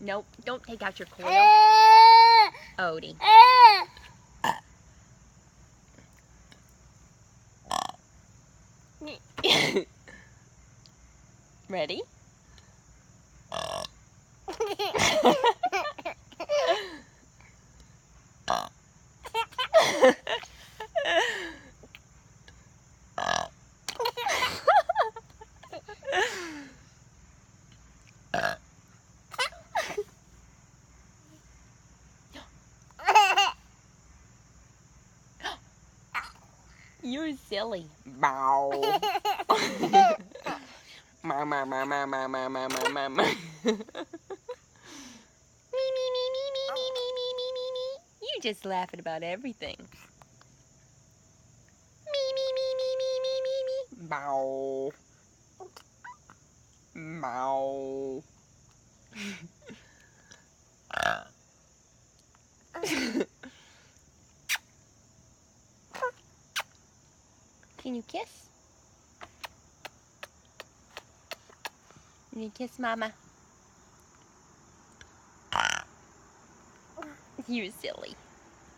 Nope, don't take out your coil. Odie. Ready? You're silly. Bow. Ma ma ma ma ma ma ma ma ma ma. You just laughing about everything. Bow. Bow. Can you kiss? Can you kiss Mama? You're silly.